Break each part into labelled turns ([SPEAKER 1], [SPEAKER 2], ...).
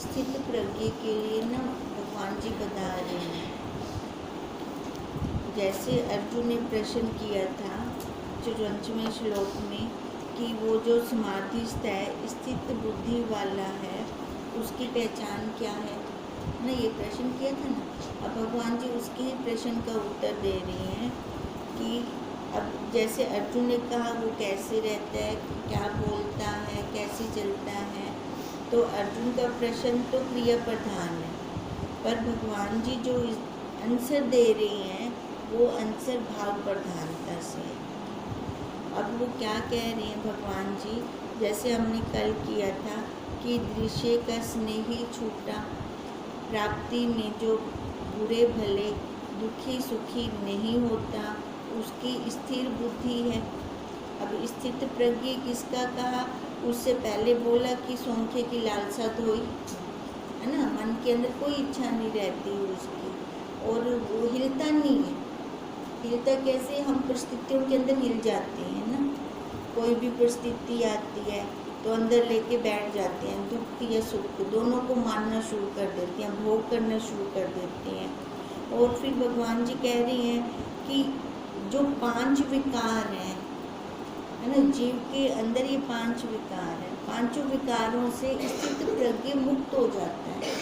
[SPEAKER 1] स्थित प्रज्ञ के लिए ना भगवान जी बता रहे हैं। जैसे अर्जुन ने प्रश्न किया था 54वें श्लोक में कि वो जो समाधिस्थ है, स्थित बुद्धि वाला है, उसकी पहचान क्या है ना, ये प्रश्न किया था ना। अब भगवान जी उसके ही प्रश्न का उत्तर दे रही हैं कि अब जैसे अर्जुन ने कहा वो कैसे रहता है, क्या बोलता है, कैसे चलता है, तो अर्जुन का प्रश्न तो क्रिया प्रधान है, पर भगवान जी जो आंसर दे रही हैं वो आंसर भाव प्रधानता से है। अब वो क्या कह रही हैं भगवान जी, जैसे हमने कल किया था कि दृश्य का स्नेही छूटा, प्राप्ति में जो बुरे भले दुखी सुखी नहीं होता, उसकी स्थिर बुद्धि है। अब स्थित प्रज्ञ किसका कहा, उससे पहले बोला कि सौंखे की लालसा धोई, है ना, मन के अंदर कोई इच्छा नहीं रहती उसकी, और वो हिलता नहीं है। हिलता कैसे, हम परिस्थितियों के अंदर हिल जाते हैं ना, कोई भी परिस्थिति आती है तो अंदर लेके बैठ जाते हैं, दुख या सुख दोनों को मानना शुरू कर देते हैं, भोग करना शुरू कर देते हैं। और फिर भगवान जी कह रही हैं कि जो 5 विकार हैं, है ना, जीव के अंदर ये 5 विकार हैं, 5 विकारों से स्थित प्रज्ञ मुक्त हो जाता है।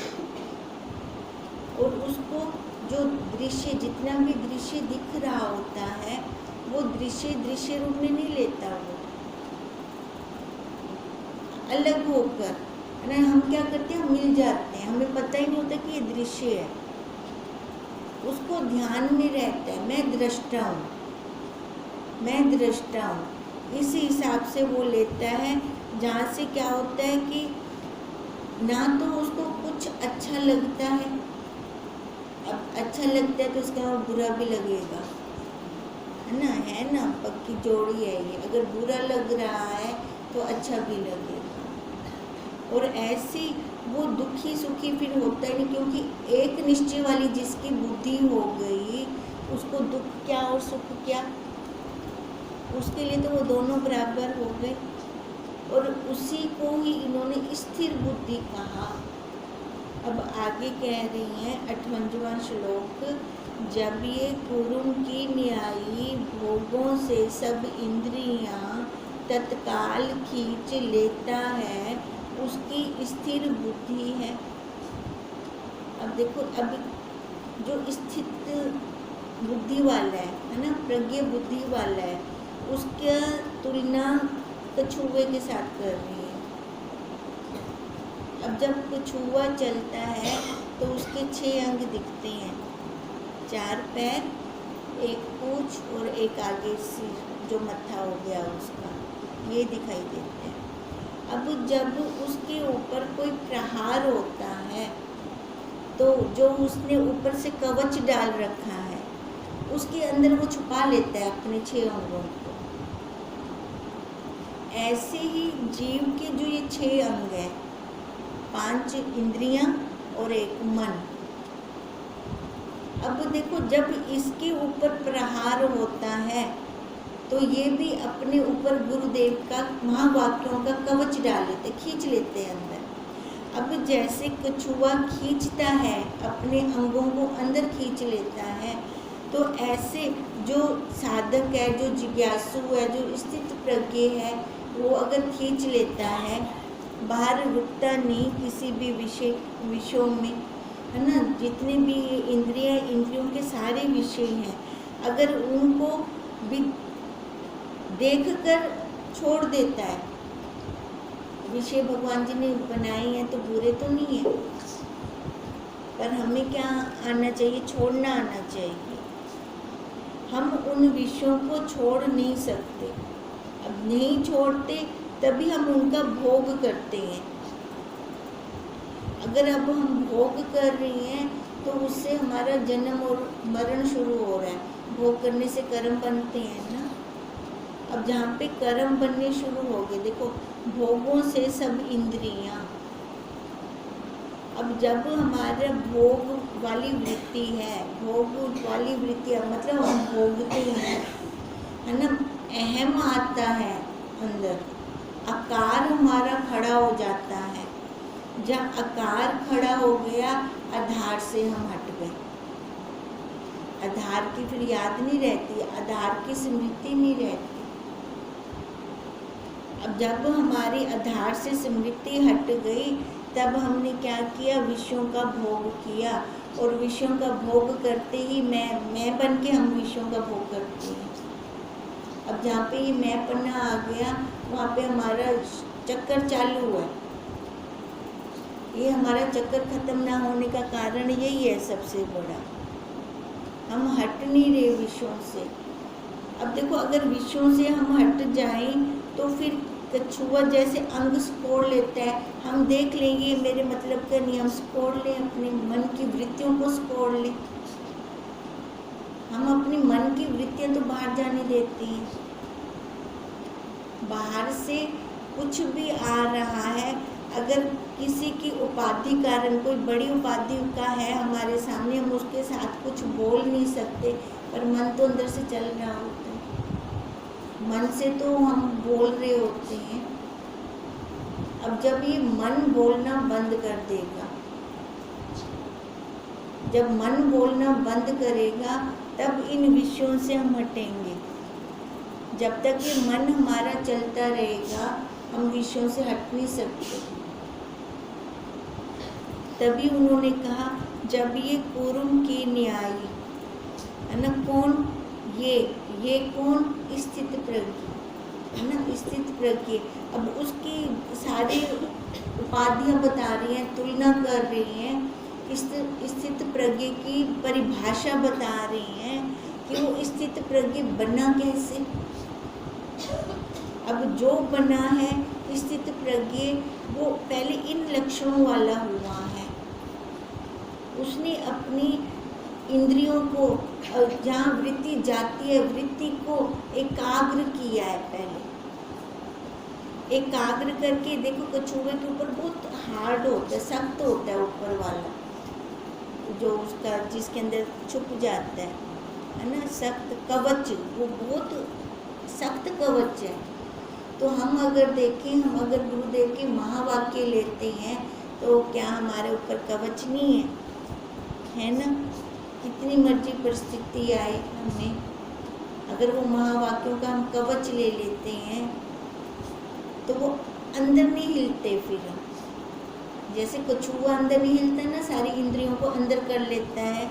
[SPEAKER 1] और उसको जो दृश्य, जितना भी दृश्य दिख रहा होता है, वो दृश्य रूप में नहीं लेता, वो अलग होकर, है ना, हम क्या करते हैं, हम मिल जाते हैं, हमें पता ही नहीं होता कि ये दृश्य है, उसको ध्यान में रहता है, मैं दृष्टा हूँ, मैं दृष्टा हूँ, इसी हिसाब से वो लेता है। जहाँ से क्या होता है कि ना तो उसको कुछ अच्छा लगता है, अब अच्छा लगता है तो उसका और बुरा भी लगेगा, है ना, पक्की जोड़ी है ये, अगर बुरा लग रहा है तो अच्छा भी लगेगा। और ऐसी वो दुखी सुखी फिर होता ही नहीं, क्योंकि एक निश्चय वाली जिसकी बुद्धि हो गई, उसको दुख क्या और सुख क्या, उसके लिए तो वो दोनों बराबर हो गए। और उसी को ही इन्होंने स्थिर बुद्धि कहा। अब आगे कह रही हैं 58वां श्लोक, जब ये कुरुम की न्यायी भोगों से सब इंद्रियां तत्काल खींच लेता है, उसकी स्थिर बुद्धि है। अब देखो, अब जो स्थित बुद्धि वाला है ना, प्रज्ञ बुद्धि वाला है, उसका तुलना कछुए के साथ कर रही है। अब जब कछुआ चलता है तो उसके 6 अंग दिखते हैं, 4 पैर, 1 पूंछ और 1 आगे सिर, जो मत्था हो गया उसका, ये दिखाई देते हैं। अब जब उसके ऊपर कोई प्रहार होता है तो जो उसने ऊपर से कवच डाल रखा है, उसके अंदर वो छुपा लेता है अपने 6 अंगों को। ऐसे ही जीव के जो ये 6 अंग हैं, 5 इंद्रियां और 1 मन, अब देखो जब इसके ऊपर प्रहार होता है तो ये भी अपने ऊपर गुरुदेव का महावाक्यों का कवच डाल लेते, खींच लेते हैं अंदर। अब जैसे कछुआ खींचता है, अपने अंगों को अंदर खींच लेता है, तो ऐसे जो साधक है, जो जिज्ञासु है, जो स्थित प्रज्ञ है, वो अगर खींच लेता है, बाहर रुकता नहीं किसी भी विषयों में, है ना, जितने भी इंद्रियों के सारे विषय हैं, अगर उनको भी देखकर छोड़ देता है, विषय भगवान जी ने बनाए हैं तो बुरे तो नहीं है, पर हमें क्या आना चाहिए, छोड़ना आना चाहिए। हम उन विषयों को छोड़ नहीं सकते, अब नहीं छोड़ते तभी हम उनका भोग करते हैं। अगर अब हम भोग कर रहे हैं तो उससे हमारा जन्म और मरण शुरू हो रहा है, भोग करने से कर्म बनते हैं ना। अब जहाँ पे कर्म बनने शुरू हो गए, देखो भोगों से सब इंद्रियां, अब जब हमारा भोग वाली वृत्ति है, भोग वाली वृत्ति मतलब हम भोगते हैं, है ना, अहम आता है अंदर, आकार हमारा खड़ा हो जाता है, जहाँ आकार खड़ा हो गया, आधार से हम हट गए। आधार की फिर याद नहीं रहती, आधार की स्मृति नहीं रहती। अब जब हमारी आधार से स्मृति हट गई, तब हमने क्या किया, विषयों का भोग किया। और विषयों का भोग करते ही मैं बन के हम विषयों का भोग करते हैं। अब जहाँ पे ये मैं पन्ना आ गया, वहाँ पे हमारा चक्कर चालू है। ये हमारा चक्कर खत्म ना होने का कारण यही है सबसे बड़ा, हम हट नहीं रहे विषयों से। अब देखो, अगर विषयों से हम हट जाएं तो फिर कछुआ जैसे अंग सिकोड़ लेता है, हम देख लेंगे मेरे मतलब का नहीं, हम सिकोड़ लें, अपने मन की वृत्तियों को सिकोड़ लें। हम अपनी मन की वृत्तियां तो बाहर जाने देते हैं। बाहर से कुछ भी आ रहा है, अगर किसी की उपाधि कारण, कोई बड़ी उपाधि का है हमारे सामने, हम उसके साथ कुछ बोल नहीं सकते, पर मन तो अंदर से चल रहा होता है। मन से तो हम बोल रहे होते हैं। अब जब ये मन बोलना बंद कर देगा, जब मन बोलना बंद करेगा, तब इन विषयों से हम हटेंगे। जब तक ये मन हमारा चलता रहेगा, हम विषयों से हट नहीं सकते। तभी उन्होंने कहा, जब ये कुरुम की न्यायी है ना, कौन ये कौन, स्थित प्रज्ञ है ना, स्थित प्रज्ञ। अब उसकी सारी उपाधियां बता रही हैं, तुलना कर रही हैं, स्थित प्रज्ञ की परिभाषा बता रही हैं कि वो स्थित प्रज्ञ बना कैसे। अब जो बना है स्थित प्रज्ञ, वो पहले इन लक्षणों वाला हुआ है। उसने अपनी इंद्रियों को, जहाँ वृत्ति जाती है, वृत्ति को एकाग्र किया है। पहले एकाग्र करके देखो, कछुए के ऊपर बहुत हार्ड होता है, सख्त होता है ऊपर वाला, जो उसका जिसके अंदर छुप जाता है ना, सख्त कवच, वो बहुत सख्त कवच है। तो हम अगर देखें, हम अगर गुरुदेव के महावाक्य लेते हैं, तो क्या हमारे ऊपर कवच नहीं है ना? कितनी मर्जी परिस्थिति आए हमें, अगर वो महावाक्यों का हम कवच ले लेते हैं, तो वो अंदर नहीं हिलते। फिर हम जैसे कछुआ अंदर नहीं हिलता ना, सारी इंद्रियों को अंदर कर लेता है,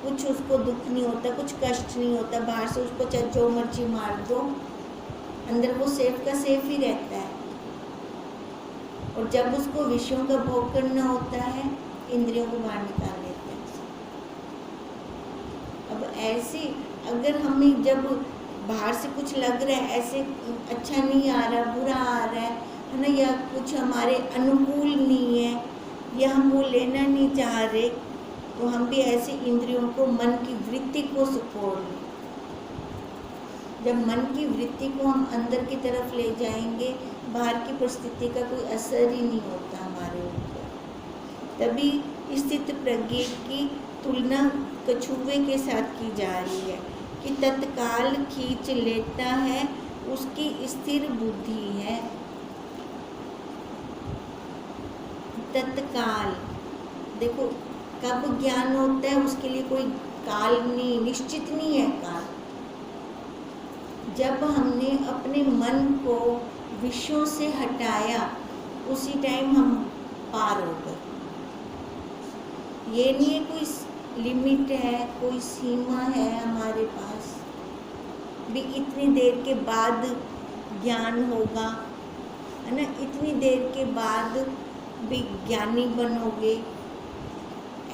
[SPEAKER 1] कुछ उसको दुख नहीं होता, कुछ कष्ट नहीं होता, बाहर से उसको चाहे जो मर्जी मार दो, अंदर वो सेफ का सेफ ही रहता है। और जब उसको विषयों का भोग करना होता है, इंद्रियों को बाहर निकाल लेता है। अब ऐसे अगर हमें जब बाहर से कुछ लग रहा है, ऐसे अच्छा नहीं आ रहा, बुरा आ रहा है ना, या कुछ हमारे अनुकूल नहीं है, या हम वो लेना नहीं चाह रहे, तो हम भी ऐसे इंद्रियों को, मन की वृत्ति को सिकोड़ लें। जब मन की वृत्ति को हम अंदर की तरफ ले जाएंगे, बाहर की परिस्थिति का कोई असर ही नहीं होता हमारे ऊपर। तभी स्थित प्रज्ञ की तुलना कछुए के साथ की जा रही है कि तत्काल खींच लेता है, उसकी स्थिर बुद्धि है। तत्काल, देखो कब ज्ञान होता है, उसके लिए कोई काल नहीं, निश्चित नहीं है काल। जब हमने अपने मन को विषयों से हटाया, उसी टाइम हम पार हो गए। ये नहीं है कोई लिमिट है, कोई सीमा है हमारे पास भी इतनी देर के बाद ज्ञान होगा, है ना, इतनी देर के बाद भी ज्ञानी बनोगे,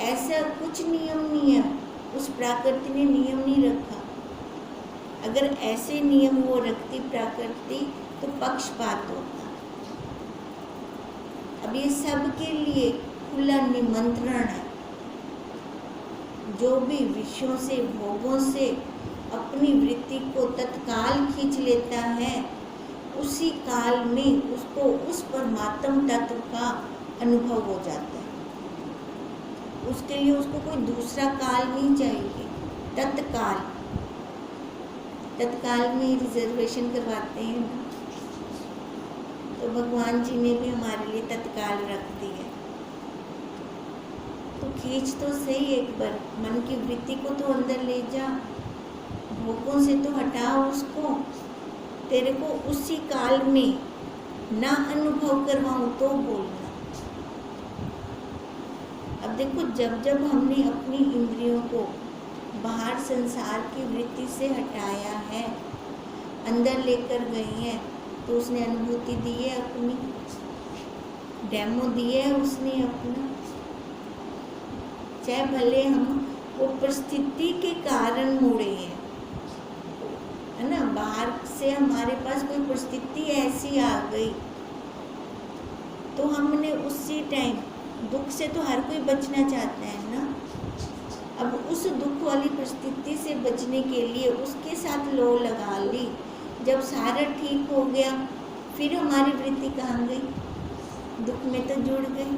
[SPEAKER 1] ऐसा कुछ नियम नहीं है। उस प्रकृति ने नियम नहीं रखा। अगर ऐसे नियम वो रखती प्रकृति, तो पक्षपात होता। अब ये सब के लिए खुला निमंत्रण है। जो भी विषयों से, भोगों से अपनी वृत्ति को तत्काल खींच लेता है, उसी काल में उसको उस परमात्म तत्व का अनुभव हो जाता है। उसके लिए उसको कोई दूसरा काल नहीं चाहिए। तत्काल, तत्काल में रिजर्वेशन करवाते हैं ना, तो तो भगवान जी ने भी हमारे लिए तत्काल रख दी है। तो खींच तो सही एक बार, मन की वृत्ति को तो अंदर ले जा, भोगों से तो हटा उसको। तेरे को उसी काल में ना अनुभव करवाऊं तो बोलना। अब देखो, जब जब हमने अपनी इंद्रियों को बाहर संसार की वृत्ति से हटाया है, अंदर लेकर गए हैं, तो उसने अनुभूति दी है अपनी, डेमो दी है उसने अपना। चाहे भले हम वो परिस्थिति के कारण मुड़े हैं, है ना, बाहर से हमारे पास कोई परिस्थिति ऐसी आ गई तो हमने उसी टाइम, दुख से तो हर कोई बचना चाहता है ना, अब उस दुख वाली परिस्थिति से बचने के लिए उसके साथ लो लगा ली। जब सारा ठीक हो गया, फिर हमारी वृत्ति कहाँ गई? दुख में तो जुड़ गई।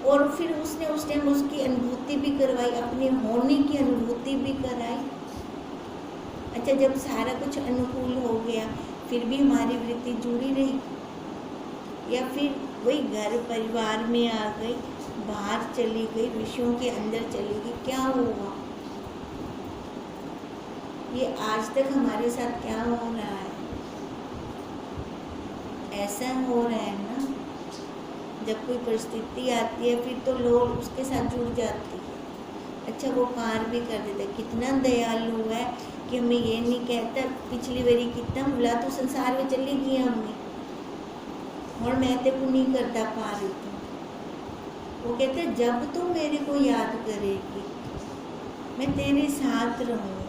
[SPEAKER 1] और फिर उसने उस टाइम उसकी अनुभूति भी करवाई, अपने होने की अनुभूति भी कराई। अच्छा, जब सारा कुछ अनुकूल हो गया, फिर भी हमारी वृत्ति जुड़ी रही, या फिर वही घर परिवार में आ गई, बाहर चली गई, विषयों के अंदर चली गई, क्या हुआ? ये आज तक हमारे साथ क्या हो रहा है? ऐसा हो रहा है ना, जब कोई परिस्थिति आती है फिर तो लोग उसके साथ जुड़ जाती है। अच्छा, वो पार भी कर देता है। कितना दयालु है कि हमें ये नहीं कहता पिछली बारी कितना बोला तो संसार में चली गई हमने, और मैं तेरे को नहीं करता पा रही थी। वो कहते जब तू मेरे को याद करेगी मैं तेरे साथ रहूँगा।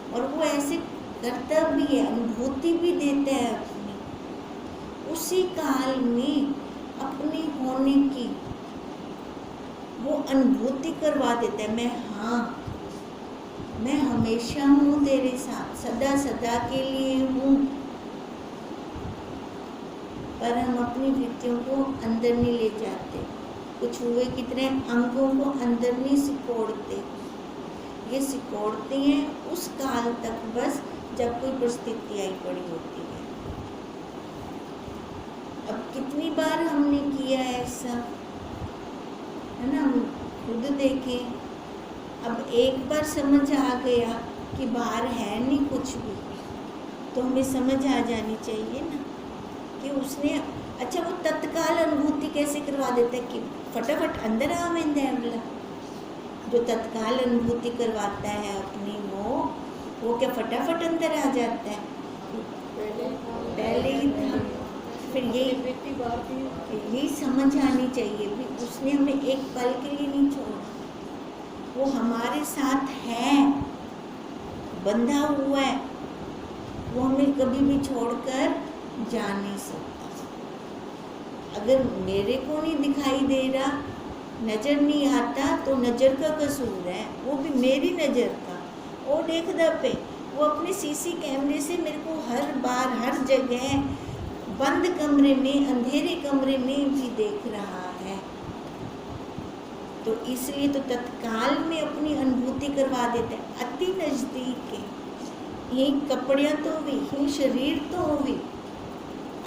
[SPEAKER 1] और वो ऐसे करता भी है, अनुभूति भी देता है अपनी, उसी काल में अपनी होने की वो अनुभूति करवा देता है। मैं हमेशा हूँ तेरे साथ, सदा सदा के लिए हूँ। पर हम अपनी वृत्तियों को अंदर नहीं ले जाते, कुछ हुए कितने अंगों को अंदर नहीं सिकोड़ते। ये सिकोड़ते हैं उस काल तक बस जब कोई परिस्थिति आई पड़ी होती है। अब कितनी बार हमने किया ऐसा, है ना, हम खुद देखें। अब एक बार समझ आ गया कि बाहर है नहीं कुछ भी, तो हमें समझ आ जानी चाहिए ना कि उसने, अच्छा वो तत्काल अनुभूति कैसे करवा देता है कि फटाफट अंदर आ वेंदा है वाला, जो तत्काल अनुभूति करवाता है अपनी, वो क्या फटाफट अंदर आ जाता है? पहले ही था। फिर यही समझ आनी चाहिए भी, उसने हमें एक पल के लिए नहीं छोड़ा, वो हमारे साथ है, बंधा हुआ है, वो हमें कभी भी छोड़कर जा नहीं सकता। अगर मेरे को नहीं दिखाई दे रहा, नज़र नहीं आता, तो नज़र का कसूर है, वो भी मेरी नज़र का। वो देखदा पे, वो अपने सीसी कैमरे से मेरे को हर बार हर जगह बंद कमरे में, अंधेरे कमरे में भी देख रहा है। तो इसलिए तो तत्काल में अपनी अनुभूति करवा देता है, अति नज़दीक है। ये कपड़ियाँ तो भी, ये शरीर तो भी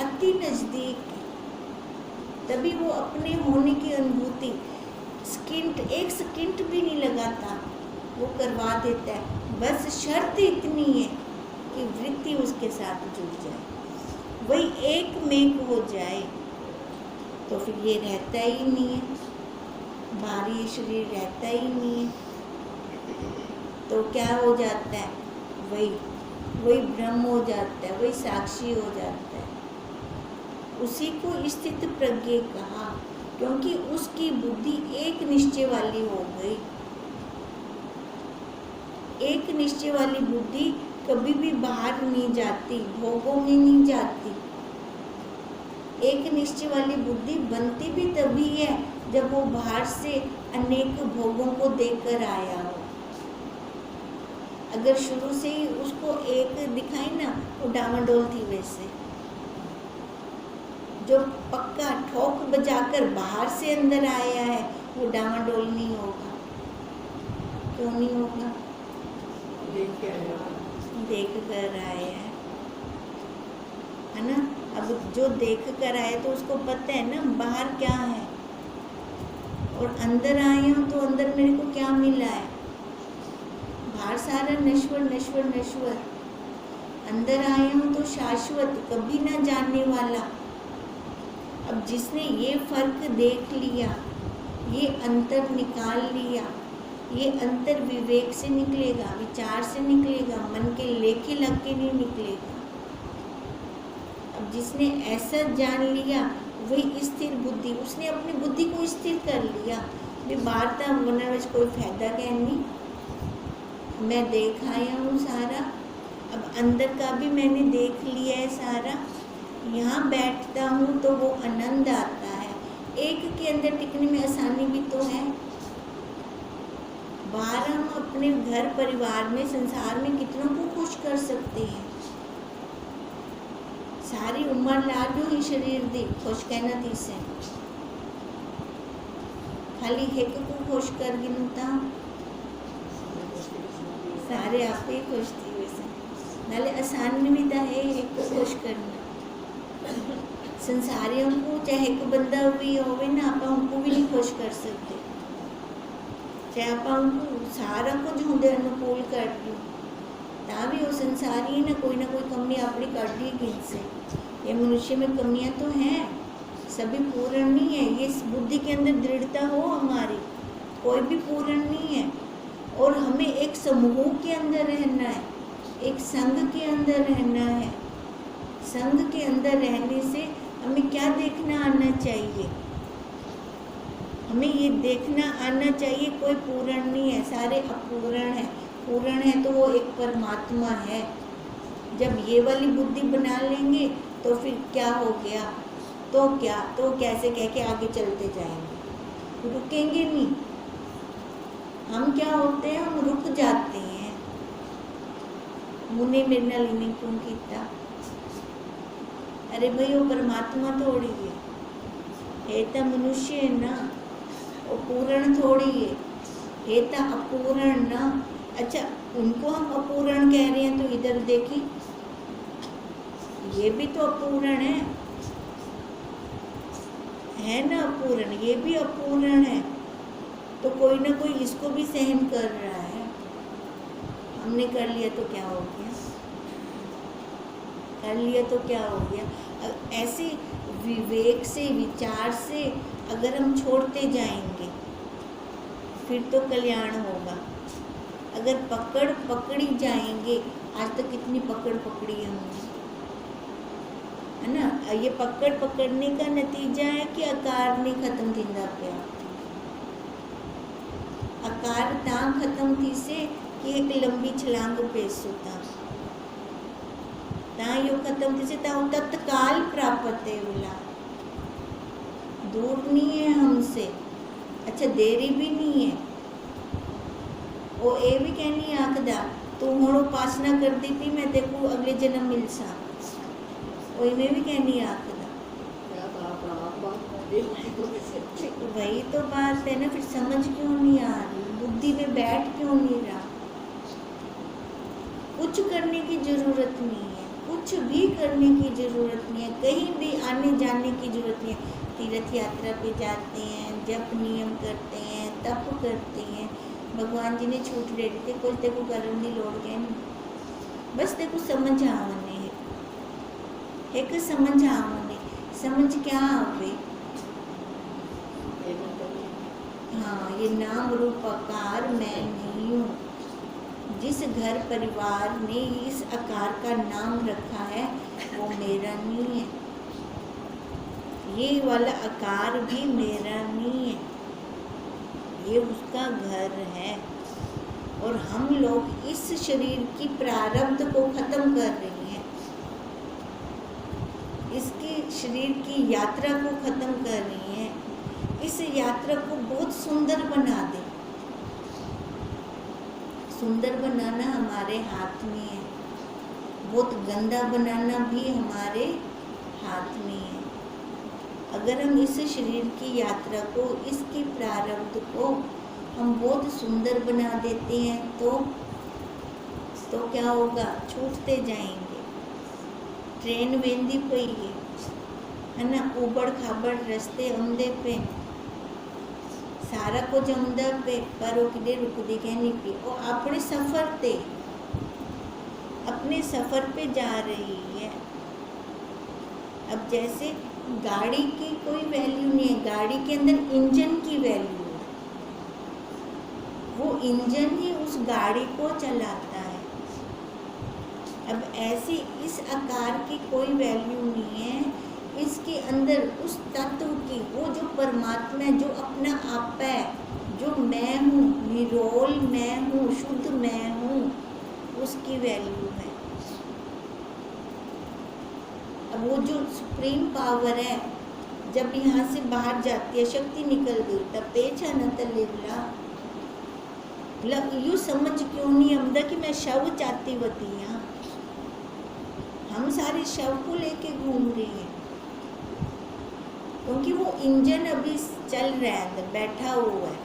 [SPEAKER 1] अति नज़दीक है, तभी वो अपने होने की अनुभूति एक सेकंड भी नहीं लगाता, वो करवा देता है। बस शर्त इतनी है कि वृत्ति उसके साथ जुड़ जाए, वही एक में हो जाए, तो फिर ये रहता ही नहीं है, बाहरी शरीर रहता ही नहीं है। तो क्या हो जाता है? वही ब्रह्म हो जाता है, वही साक्षी हो जाता है। उसी को स्थित प्रज्ञ कहा, क्योंकि उसकी बुद्धि एक निश्चय वाली हो गई। एक निश्चय वाली बुद्धि कभी भी बाहर नहीं जाती, भोगों में नहीं जाती। एक निश्चय वाली बुद्धि बनती भी तभी है जब वो बाहर से अनेक भोगों को देखकर आया हो। अगर शुरू से ही उसको एक दिखाई ना, वो डामाडोल थी। वैसे जो पक्का ठोक बजाकर बाहर से अंदर आया है, वो डामाडोल नहीं होगा। क्यों नहीं होगा? देख कर आया है ना। अब जो देख कर आए तो उसको पता है ना बाहर क्या है, और अंदर आई हूँ तो अंदर मेरे को क्या मिला है। बाहर सारा नश्वर नश्वर नश्वर, अंदर आए हूँ तो शाश्वत, कभी ना जानने वाला। अब जिसने ये फर्क देख लिया, ये अंतर निकाल लिया, ये अंतर विवेक से निकलेगा, विचार से निकलेगा, मन के लेखे लग के नहीं निकलेगा। अब जिसने ऐसा जान लिया वही स्थिर बुद्धि, उसने अपनी बुद्धि को स्थिर कर लिया। भी वार्ता बनने में कोई फायदा क्या नहीं, मैं देख आया हूँ सारा, अब अंदर का भी मैंने देख लिया है सारा। यहाँ बैठता हूँ तो वो आनंद आता है। एक के अंदर टिकने में आसानी भी तो है। बाहर हम अपने घर परिवार में संसार में कितनों को खुश कर सकते हैं। सारी उम्र लाजो ही शरीर दी खुश कहना थी से खाली एक को खुश कर गिनता सारे आप ही खुश थी। वैसे नाले आसान में भी था है एक को खुश करना। संसारियों को चाहे एक बंदा भी होवे ना, आप उनको भी नहीं खुश कर सकते। चाहे आप उनको सारा कुछ होंगे अनुकूल कर दो, ता भी वो संसारी ना कोई कमी अपनी कर दी गिनसे। ये मनुष्य में कमियां तो हैं, सभी पूर्ण नहीं है। ये बुद्धि के अंदर दृढ़ता हो हमारी, कोई भी पूर्ण नहीं है। और हमें एक समूह के अंदर रहना है, एक संघ के अंदर रहना है। संघ के अंदर रहने से हमें क्या देखना आना चाहिए, हमें ये देखना आना चाहिए कोई पूर्ण नहीं है, सारे अपूर्ण है। पूर्ण है तो वो एक परमात्मा है। जब ये वाली बुद्धि बना लेंगे तो फिर क्या हो गया, तो क्या तो कैसे कह के आगे चलते जाएंगे, रुकेंगे नहीं। हम क्या होते हैं, हम रुक जाते हैं। मुने मेरे नाल इन्हें क्यों किया, अरे भाई वो परमात्मा थोड़ी है तो मनुष्य है ना, वो पूर्ण थोड़ी है तो अपूर्ण ना। अच्छा उनको हम अपूर्ण कह रहे हैं तो इधर देखी, ये भी तो अपूर्ण है ना, अपूर्ण, ये भी अपूर्ण है। तो कोई ना कोई इसको भी सहन कर रहा है। हमने कर लिया तो क्या हो गया, कर लिया तो क्या हो गया। ऐसे विवेक से विचार से अगर हम छोड़ते जाएंगे फिर तो कल्याण होगा। अगर पकड़ी जाएंगे, आज तक कितनी पकड़ी है हमने, है ना। ये पकड़ने का नतीजा है कि आकार नहीं खत्म थींदा पिया। आकार ता खत्म थी से कि एक लंबी छलांग पेश होता ता यो खत्म थी से ता तत्काल प्राप्त है बोला, दूर नहीं है हमसे। अच्छा देरी भी नहीं है। वो ये भी कहनी आखदा तू हुण उपासना कर दी थी, मैं देखू अगले जन्म मिल सा, में भी कहनी आखदा। वही तो बात है ना, फिर समझ क्यों नहीं आ रही, बुद्धि में बैठ क्यों नहीं रहा। कुछ करने की जरूरत नहीं है, कुछ भी करने की जरूरत नहीं है, कहीं भी आने जाने की जरूरत नहीं है। तीर्थ यात्रा पे जाते हैं, जप नियम करते हैं, तप करते हैं, भगवान जी ने छूट दे दी, कुछ देखो करने की लोड़ है नहीं। बस देखो समझ आने एक समझ आने, समझ क्या आवे। हाँ ये नाम रूप आकार मैं नहीं हूँ। जिस घर परिवार ने इस आकार का नाम रखा है वो मेरा नहीं है, ये वाला आकार भी मेरा नहीं है, ये उसका घर है। और हम लोग इस शरीर की प्रारब्ध को खत्म कर रहे हैं, इसकी शरीर की यात्रा को खत्म कर रही हैं। इस यात्रा को बहुत सुंदर बना दे। सुंदर बनाना हमारे हाथ में है, बहुत गंदा बनाना भी हमारे हाथ में है। अगर हम इस शरीर की यात्रा को, इसकी प्रारब्ध को हम बहुत सुंदर बना देते हैं तो क्या होगा, छूटते जाएंगे। ट्रेन वेंदी पई है, है ना, उबड़ खाबड़ रस्ते आंदे पे, सारा कुछ आंदा पे, पर वो किधे रुकदी कहनी पी, वो अपने सफ़र पे जा रही है। अब जैसे गाड़ी की कोई वैल्यू नहीं है, गाड़ी के अंदर इंजन की वैल्यू है, वो इंजन ही उस गाड़ी को चलाता है। अब ऐसी इस आकार की कोई वैल्यू नहीं है, इसके अंदर उस तत्व की, वो जो परमात्मा है, जो अपना आप है, जो मैं हूँ, निरोल मैं हूँ, शुद्ध मैं हूँ, उसकी वैल्यू है। अब वो जो सुप्रीम पावर है, जब यहाँ से बाहर जाती है, शक्ति निकल गई, तब पहचाना तलेवला यू समझ क्यों नहीं आमदा कि मैं शव चाहती होती यहाँ, हम सारे शव को लेके घूम रहे हैं, क्योंकि वो इंजन अभी चल रहा है, अंदर बैठा हुआ है,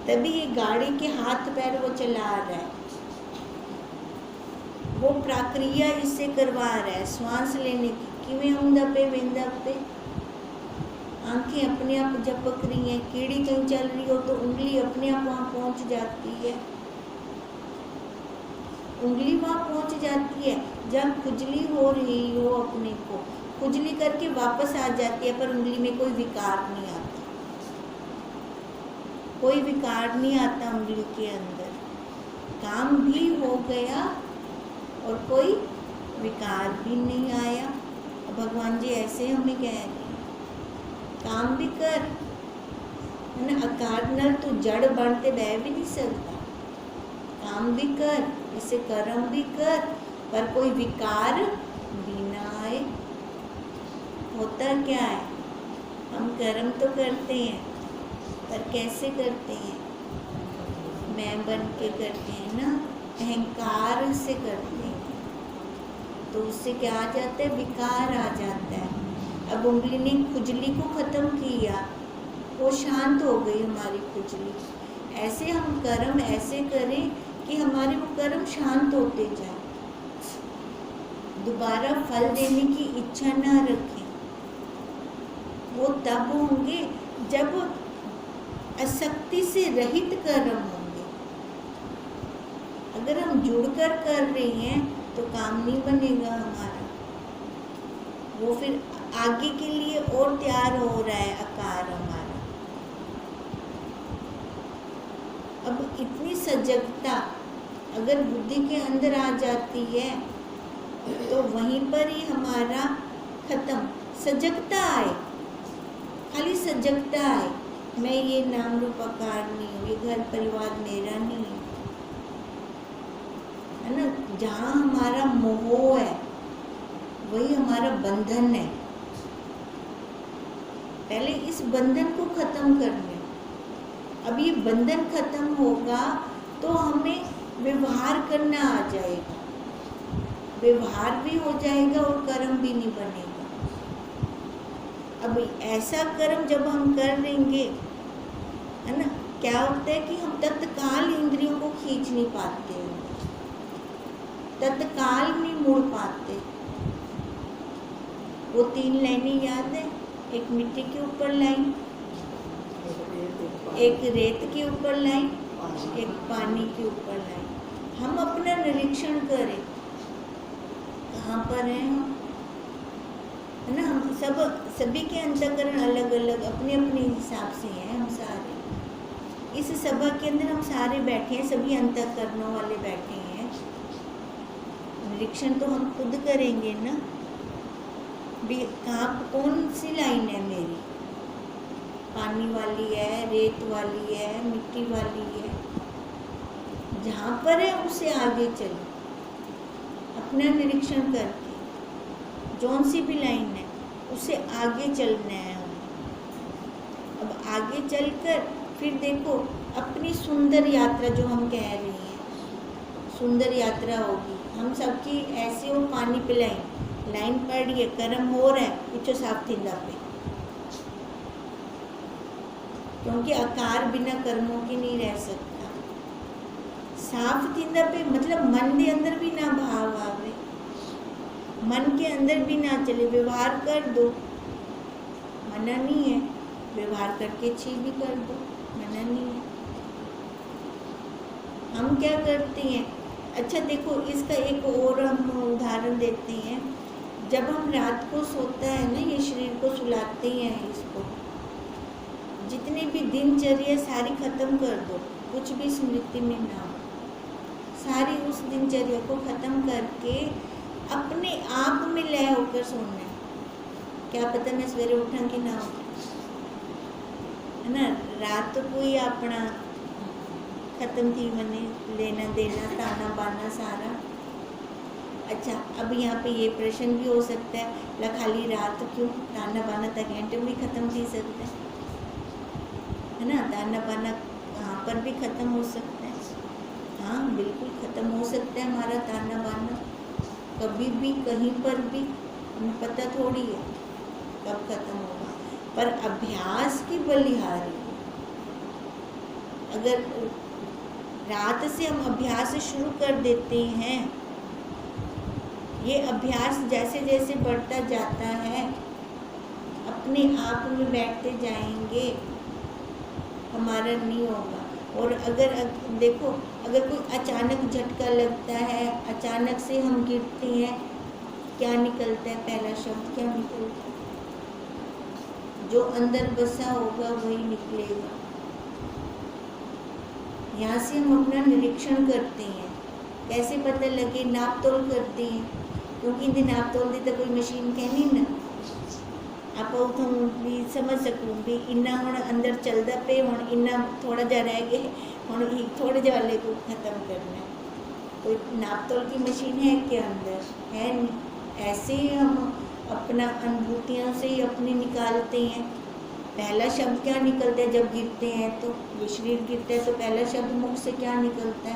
[SPEAKER 1] तभी ये गाड़ी के हाथ पैर वो चला रहा है, वो प्रक्रिया इससे करवा रहा है श्वास लेने की, किवें आंदा पे वेंदा पे, आंखें अपने आप झपक रही हैं, कीड़ी कहीं चल रही हो तो उंगली अपने आप वहाँ पहुँच जाती है, उंगली वहाँ पहुँच जाती है, जब खुजली हो रही हो अपने को खुजली करके वापस आ जाती है, पर उंगली में कोई विकार नहीं आता, कोई विकार नहीं आता उंगली के अंदर, काम भी हो गया और कोई विकार भी नहीं आया। भगवान जी ऐसे हमें कह रहे हैं, काम भी कर, है ना, आकार नल तो जड़ बनते बह भी नहीं सकता, काम भी कर, इसे कर्म भी कर, पर कोई विकार भी ना आए। होता क्या है, हम कर्म तो करते हैं, पर कैसे करते हैं, मैं बन के करते हैं ना, अहंकार से करते हैं, तो उससे क्या आ जाता है, विकार आ जाता है। अब उंगली ने खुजली को ख़त्म किया, वो शांत हो गई हमारी खुजली। ऐसे हम कर्म ऐसे करें कि हमारे वो कर्म शांत होते जाए, दोबारा फल देने की इच्छा ना रखें। वो तब होंगे जब आसक्ति से रहित कर्म होंगे। अगर हम जुड़कर कर रहे हैं तो काम नहीं बनेगा हमारा, वो फिर आगे के लिए और तैयार हो रहा है आकार हमारा। अब इतनी सजगता अगर बुद्धि के अंदर आ जाती है तो वहीं पर ही हमारा खत्म। सजगता आए, खाली सजगता आए, मैं ये नाम रूप आकार नहीं हूँ, ये घर परिवार मेरा नहीं है ना। जहाँ हमारा मोह है वही हमारा बंधन है। पहले इस बंधन को खत्म करने, अब ये बंधन खत्म होगा तो हमें व्यवहार करना आ जाएगा, व्यवहार भी हो जाएगा और कर्म भी नहीं बनेगा। अब ऐसा कर्म जब हम कर लेंगे, है ना, क्या होता है कि हम तत्काल इंद्रियों को खींच नहीं पाते, तत्काल नहीं मुड़ पाते। वो 3 लाइनें याद है, एक मिट्टी के ऊपर लाइन, एक रेत के ऊपर लाइन, एक पानी के ऊपर लाइन। हम अपना निरीक्षण करें, कहाँ पर हैं हम, है ना। हम सभी के अंतःकरण अलग अलग अपने अपने हिसाब से हैं। हम सारे इस सभा के अंदर हम सारे बैठे हैं, सभी अंतःकरणों वाले बैठे हैं। निरीक्षण तो हम खुद करेंगे ना भी, कहाँ कौन सी लाइन है मेरी, पानी वाली है, रेत वाली है, मिट्टी वाली है। जहाँ पर है उससे आगे चलो, अपना निरीक्षण करके जौन सी भी लाइन है उससे आगे चलना है हमें। अब आगे चलकर फिर देखो अपनी सुंदर यात्रा जो हम कह रही हैं, सुंदर यात्रा होगी। हम सबकी ऐसे हो पानी पे लाइन पड़ रही है, कर्म हो रहा है, पीछे साफ थिंदा पे, क्योंकि आकार बिना कर्मों के नहीं रह सकता। साफ थिंदा पे मतलब मन के अंदर भी ना भाव आवे, मन के अंदर भी ना चले, व्यवहार कर दो, मना नहीं है, व्यवहार करके छी भी कर दो, मना नहीं है। हम क्या करते हैं, अच्छा देखो इसका एक और हम उदाहरण देते हैं। जब हम रात को सोता है ना, ये शरीर को सुलाते हैं, इसको जितने भी दिनचर्या सारी खत्म कर दो, कुछ भी स्मृति में ना हो, सारी उस दिनचर्या को खत्म करके अपने आप में लय होकर सोना है। क्या पता मैं सवेरे उठा कि ना उठा, है ना। रात को ही अपना खत्म थी, मैंने लेना देना ताना बाना सारा। अच्छा, अब यहाँ पे ये प्रश्न भी हो सकता है, ला खाली रात क्यों, ताना बाना तक घंटे में खत्म थी सकता है ना। ताना बाना यहाँ पर भी खत्म हो सकता है, हाँ बिल्कुल खत्म हो सकता है हमारा ताना बाना, कभी भी कहीं पर भी, हमें पता थोड़ी है कब खत्म होगा। पर अभ्यास की बलिहारी, अगर रात से हम अभ्यास शुरू कर देते हैं, ये अभ्यास जैसे जैसे बढ़ता जाता है अपने आप में बैठते जाएंगे, हमारा नहीं होगा। और अगर देखो, अगर कोई अचानक झटका लगता है, अचानक से हम गिरते हैं, क्या निकलता है, पहला शब्द क्या निकलता है, जो अंदर बसा होगा वही निकलेगा। यहाँ से हम अपना निरीक्षण करते हैं, कैसे पता लगे, नाप तोल करते हैं, क्योंकि इन नाप तोल दी तो कोई मशीन कहनी ना, आप भी समझ सकूँ भी इन्ना हुण अंदर चलता पे, हुण इन्ना थोड़ा जा रह गए, हुण थोड़े जे वाले को ख़त्म करना है। कोई नाप तोल की मशीन है क्या अंदर, है नहीं। ऐसे ही हम अपना अनुभूतियों से ही अपनी निकालते हैं। पहला शब्द क्या निकलता है जब गिरते हैं, तो ये शरीर गिरता है तो पहला शब्द मुख से क्या निकलता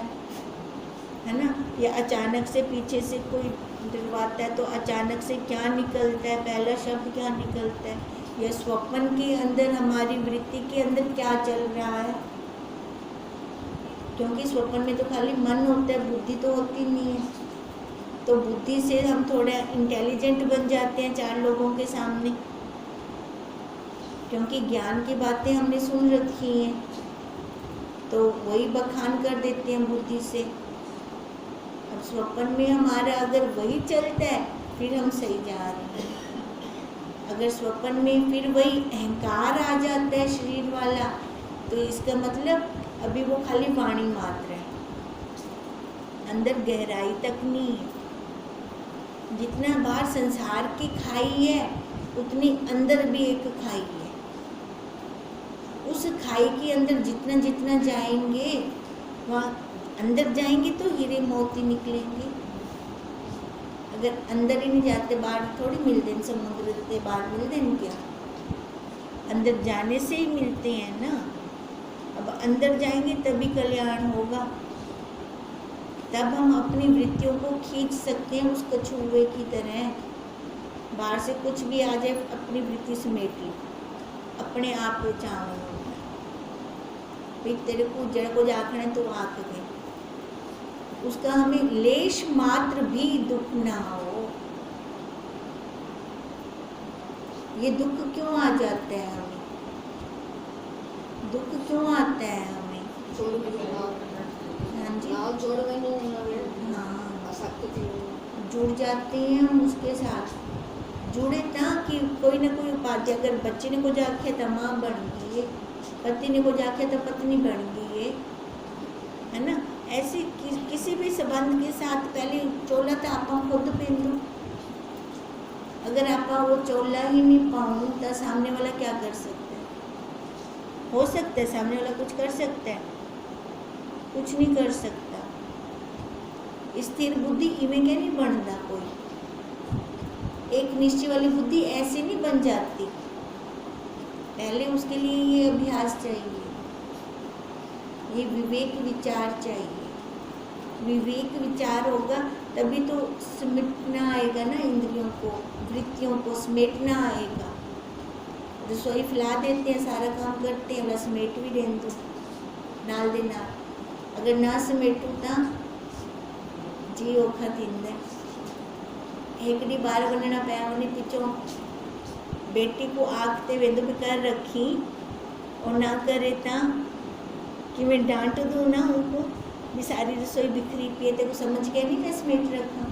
[SPEAKER 1] है ना। या अचानक से पीछे से कोई डरवाता है तो अचानक से क्या निकलता है, पहला शब्द क्या निकलता है। या स्वप्न के अंदर, हमारी वृत्ति के अंदर क्या चल रहा है, क्योंकि स्वप्न में तो खाली मन होता है, बुद्धि तो होती नहीं है। तो बुद्धि से हम थोड़ा इंटेलिजेंट बन जाते हैं चार लोगों के सामने, क्योंकि ज्ञान की बातें हमने सुन रखी हैं, तो वही बखान कर देते हैं बुद्धि से। अब स्वप्न में हमारा अगर वही चलता है, फिर हम सही जा रहे हैं। अगर स्वप्न में फिर वही अहंकार आ जाता है शरीर वाला, तो इसका मतलब अभी वो खाली वाणी मात्र है, अंदर गहराई तक नहीं है। जितना बाहर संसार की खाई है, उतनी अंदर भी एक खाई है। उस खाई के अंदर जितना जितना जाएंगे, वहाँ अंदर जाएंगे तो हीरे मोती निकलेंगे। अगर अंदर ही नहीं जाते, बाहर थोड़ी मिलते हैं, समुद्र के बाहर मिलते हैं क्या, अंदर जाने से ही मिलते हैं ना। अब अंदर जाएंगे तभी कल्याण होगा, तब हम अपनी वृत्तियों को खींच सकते हैं उस कछुए की तरह। बाहर से कुछ भी आ जाए, अपनी वृत्ति समेट लो, अपने आप को चावन होगा। भाई तेरे को जड़ को जाखना है तो आख गए, उसका हमें लेश मात्र भी दुख ना हो। ये दुख क्यों आ जाता है हमें, दुख क्यों आता है हमें? हाँ जी, हाँ जुड़ जाते हैं हम उसके साथ। जुड़े ना कि कोई ना कोई उपाधि, अगर बच्चे ने कुछ आख्या तो माँ बन गई है, पति ने कुछ आख्या तो पत्नी बन गई है ना। ऐसे किसी भी संबंध के साथ पहले चोला तो आप खुद पहन दो। अगर आप वो चोला ही नहीं पाऊँ तो सामने वाला क्या कर सकता है? हो सकता है सामने वाला कुछ कर सकता है? कुछ नहीं कर सकता। स्थिर बुद्धि इवें क्या नहीं बनता कोई, एक निश्चय वाली बुद्धि ऐसे नहीं बन जाती। पहले उसके लिए ये अभ्यास चाहिए, ये विवेक विचार चाहिए। विवेक विचार होगा तभी तो समेटना आएगा ना, इंद्रियों को, वृत्तियों को समेटना आएगा। रसोई फैला देते हैं, सारा काम करते हैं, बस समेट भी दें तो नाल दे नाल, अगर ना समेटू तो जी औखा दिंदा। हेकड़ी बार बनना पाया उन्हें पीछों बेटी को आखते वे तो कर रखी और ना करे ता कि मैं डांट दूँ ना उनको भी सारी रसोई बिखरी पी है, तेरे को समझ के नहीं मैं समेट रखा।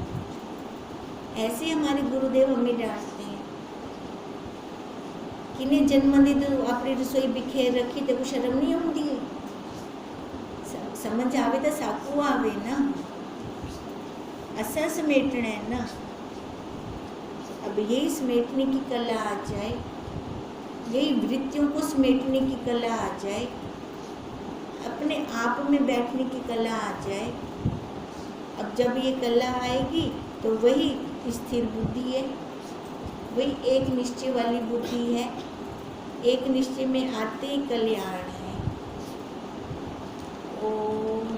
[SPEAKER 1] ऐसे हमारे गुरुदेव हमें डांटते हैं। किन्हें जन्म दी तो अपनी रसोई बिखेर रखी, तेरे को शर्म नहीं आती? समझ आवे तो साकू आवे ना, असा समेटना है ना। अब यही समेटने की कला आ जाए, यही वृत्तियों को समेटने की कला आ जाए, अपने आप में बैठने की कला आ जाए। अब जब ये कला आएगी तो वही स्थिर बुद्धि है, वही एक निश्चय वाली बुद्धि है। एक निश्चय में आते ही कल्याण है। ओम